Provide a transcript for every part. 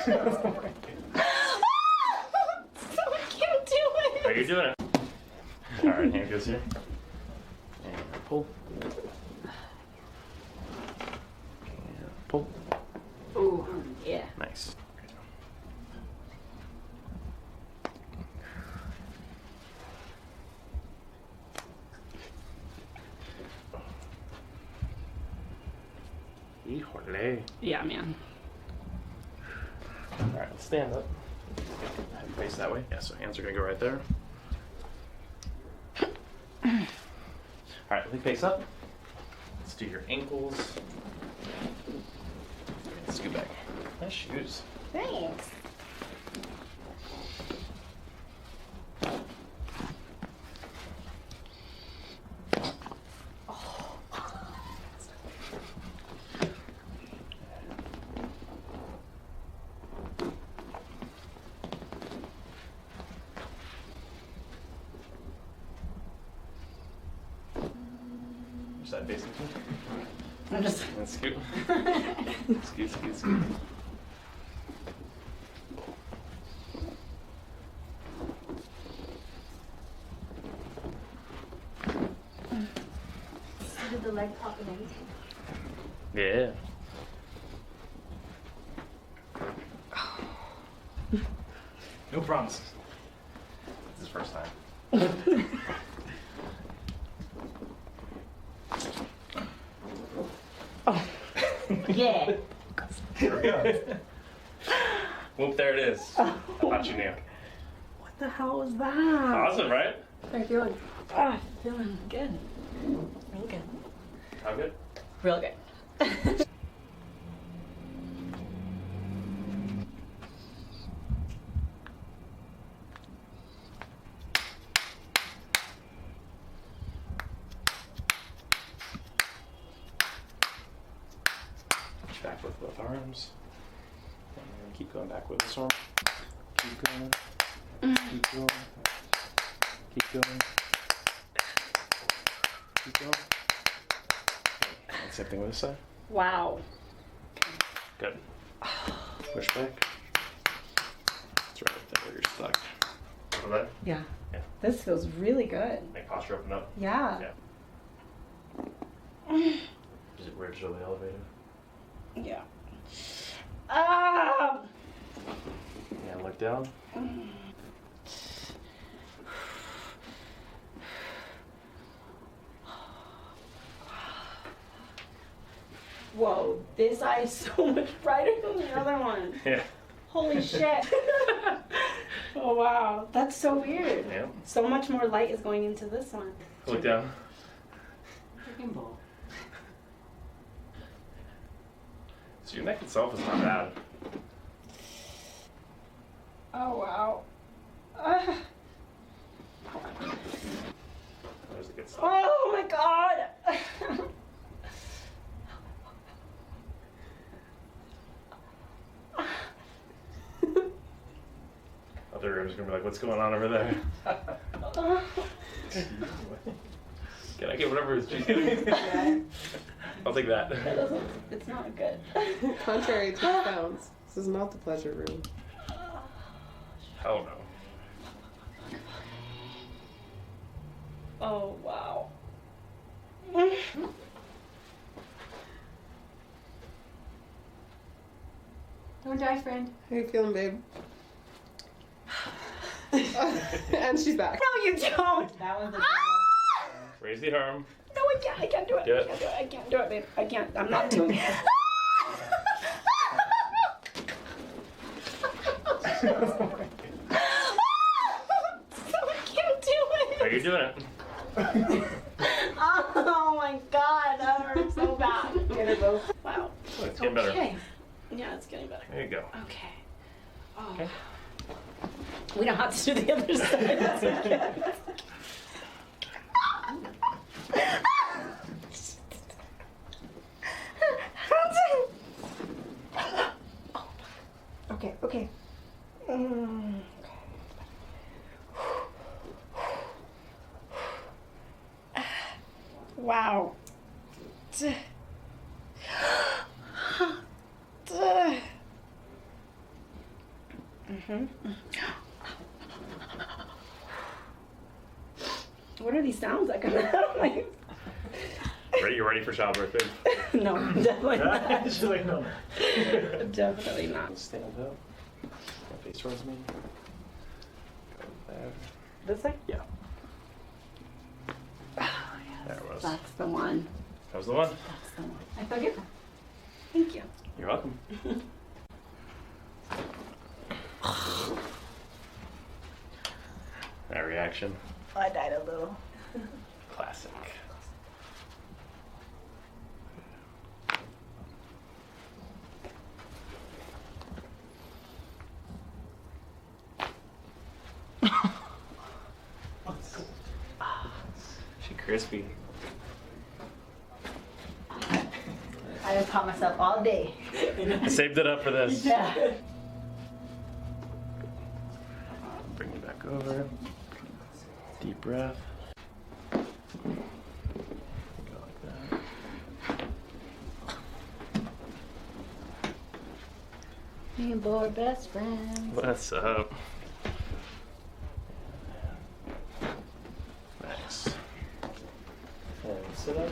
I can't do it. Oh, you're doing it. All right, hand goes here. And pull. And pull. Ooh, yeah. Nice. Híjole. Yeah, man. All right, let's stand up. Face that way. Yeah, so hands are gonna go right there. All right, let me face up. Let's do your ankles. Scoot back. Nice shoes. Thanks. Side facing too. I'm just. And scoot. Scoot, scoot, scoot. Did the leg pop and everything? Yeah. No promises. This is first time. Oh. Yeah. Here we go. Whoop, there it is. I thought you knew. What the hell was that? Awesome, right? How you feeling? Ah, feeling good. Real good. How good? Real good. Back with both arms. And then keep going back with this arm. Keep going. Keep going. Keep going. Keep going. And same thing with this side. Wow. Good. Push back. That's right there where you're stuck. Feel that? Yeah. Yeah. This feels really good. Make posture open up. Yeah. Is it where it's really elevated? Yeah. Ah! Yeah, look down. Whoa, this eye is so much brighter than the other one. Yeah. Holy shit. Oh wow, that's so weird. Yeah. So much more light is going into this one. Look down. Freaking bull. So your neck itself is not bad. Oh wow. There's a good stuff. Oh my god. Other rooms are gonna be like, what's going on over there? Can I get whatever she's getting me? I'll take that. That doesn't, it's not good. Contrary to sounds, this is not the pleasure room. Hell no. Oh wow. Don't die, friend. How you feeling, babe? And she's back. No, you don't. That was the Raise the arm. No, I can't. I can't do it. Do it. I can't do it, babe. I can't. I'm not doing it. I can't do it. Are you doing it? Oh my god, that hurts so bad. Get her both. Wow. It's getting better. Okay. Yeah, it's getting better. There you go. Okay. Oh. Okay. We don't have to do the other side. That's okay. Okay, okay. Wow. What are these sounds that come out? Like, You ready for childbirth, babe? no, definitely not. She's like, no. Definitely not. Stand up. Face towards me. Go there. This way? Yeah. There it was. That's the one. That was the one. That's the one. I feel good. Thank you. You're welcome. That reaction. I died a little. Classic. She crispy. I have taught myself all day. I saved it up for this. Yeah. Bring it back over. Deep breath. Go like that. Me and Bo are best friends. What's up? Nice. And sit up.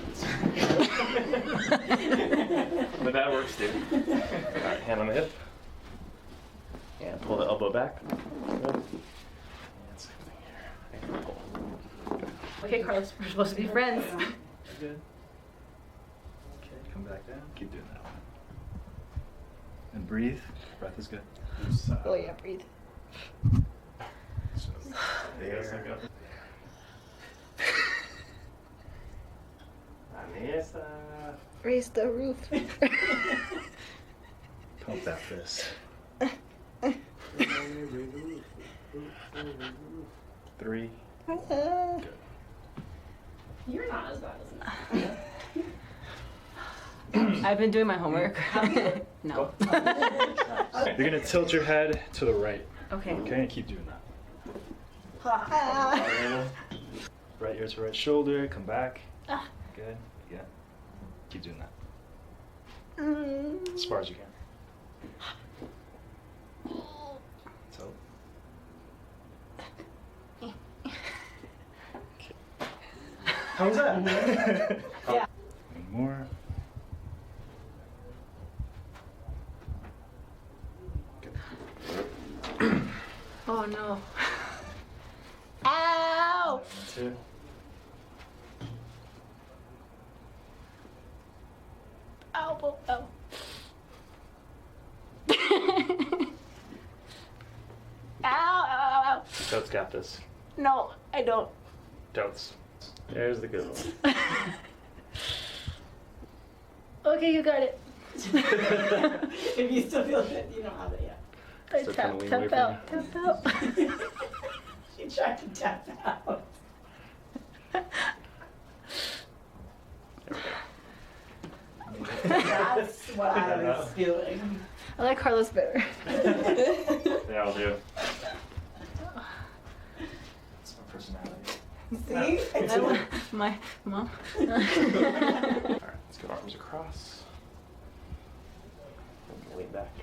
But that works, dude. Alright, hand on the hip. And pull the elbow back. Good. And same thing here. And pull. Okay, Carlos, we're supposed to be friends. Good. Okay, come back down. Keep doing that one. And breathe. Breath is good. Oh yeah, breathe. Vanessa. Raise the roof. Pump that fist. 3. Good. You're not as bad as me. I've been doing my homework. No. You're gonna tilt your head to the right. Okay. Okay, and keep doing that. Right ear to right shoulder. Come back. Good. Yeah. Keep doing that. As far as you can. Tilt. How was that? Yeah. One more. Oh no. Ow! 2. Ow, ow. Ow, ow, ow. Totes got this. No, I don't. Totes. There's the good one. Okay, you got it. If you still feel it, you don't have it yet. I Still tap, kinda lean tap away from out, tap out. She tried to tap out. That's what I was feeling. I like Carlos better. Yeah, I'll do. That's my personality. See? It's I want my mom. Alright, let's go arms across. Lean back.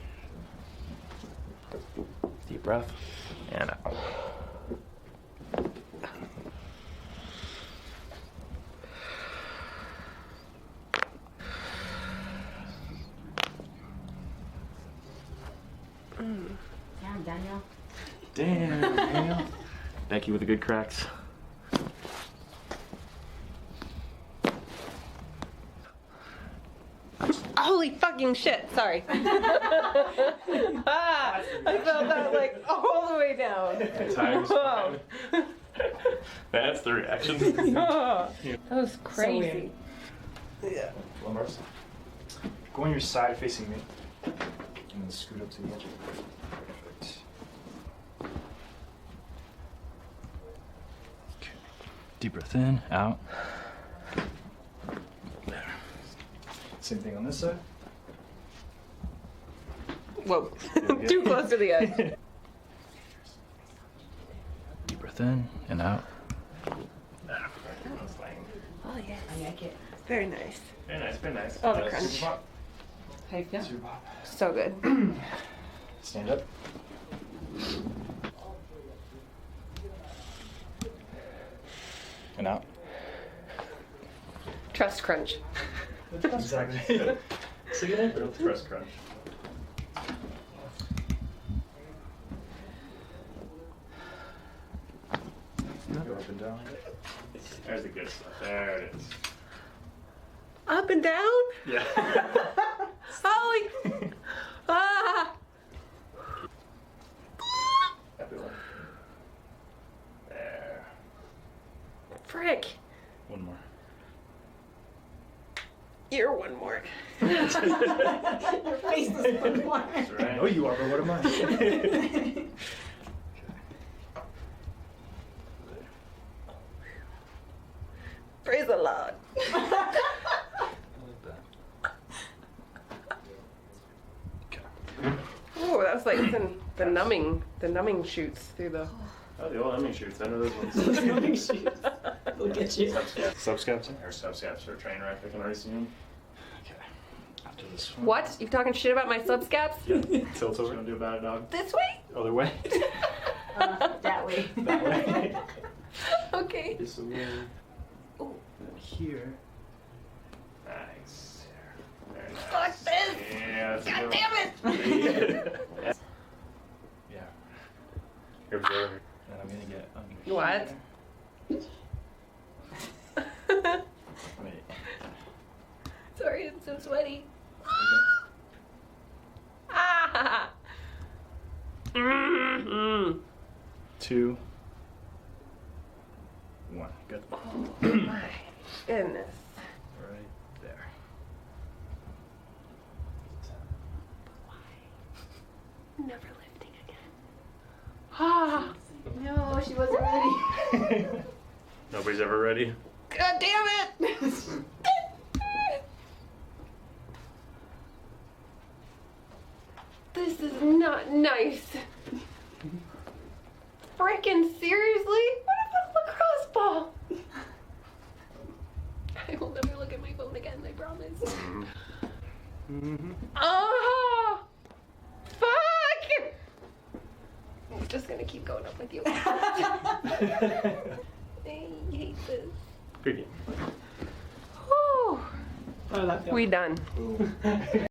Deep breath. And out. Damn, Daniel. Damn, Daniel. Becky with the good cracks. Holy fucking shit! Sorry. Ah, I felt that like all the way down. Times. Whoa. That's the reaction. Oh. That was crazy. Yeah. Lumbars. Go on your side facing me. And then scoot up to the edge. Perfect. Okay. Deep breath in, out. There. Same thing on this side. Whoa. Doing good. Too close to the edge. Deep breath in and out. There. Oh yes. I like it. Very nice. Very nice, very nice. Oh, the crunch. Super pop. How you feel? Super pop. So good. Stand up. And out. Trust crunch. Exactly. Signature trust crunch. Go up and down. There's the good stuff. There it is. Up and down? Yeah. Holy! Ah! Everyone. There. Frick. One more. You're one more. Your face is one more. That's I right. know you are, but what am I? Praise the Lord. Oh, that was like the numbing shoots through the. Oh, the old Hemming shoots. I know those ones. Look at you. Subscaps? Or subscaps or train wreck. I can already see them. Okay. After this one. What? You talking shit about my subscaps? Tilt What you over. gonna do about it, dog? This way? Other way. That way. That way. Okay. This way. Oh. And here. Nice. Very nice. Fuck this! Yeah, that's a God good damn one. it! Yeah. Here, observer. And I'm gonna get under. What? Here. Wait. Sorry, I'm so sweaty. Ah! Mm-hmm. 2, 1. Good. Oh my goodness. Right there. Never lifting again. Ah! No, she wasn't ready. Nobody's ever ready. God damn it! This is not nice. Frickin' seriously? What if a lacrosse ball? I will never look at my phone again, I promise. Oh! Fuck! I'm just gonna keep going up with you. I hate this. Good game. Whew. Oh, that We done.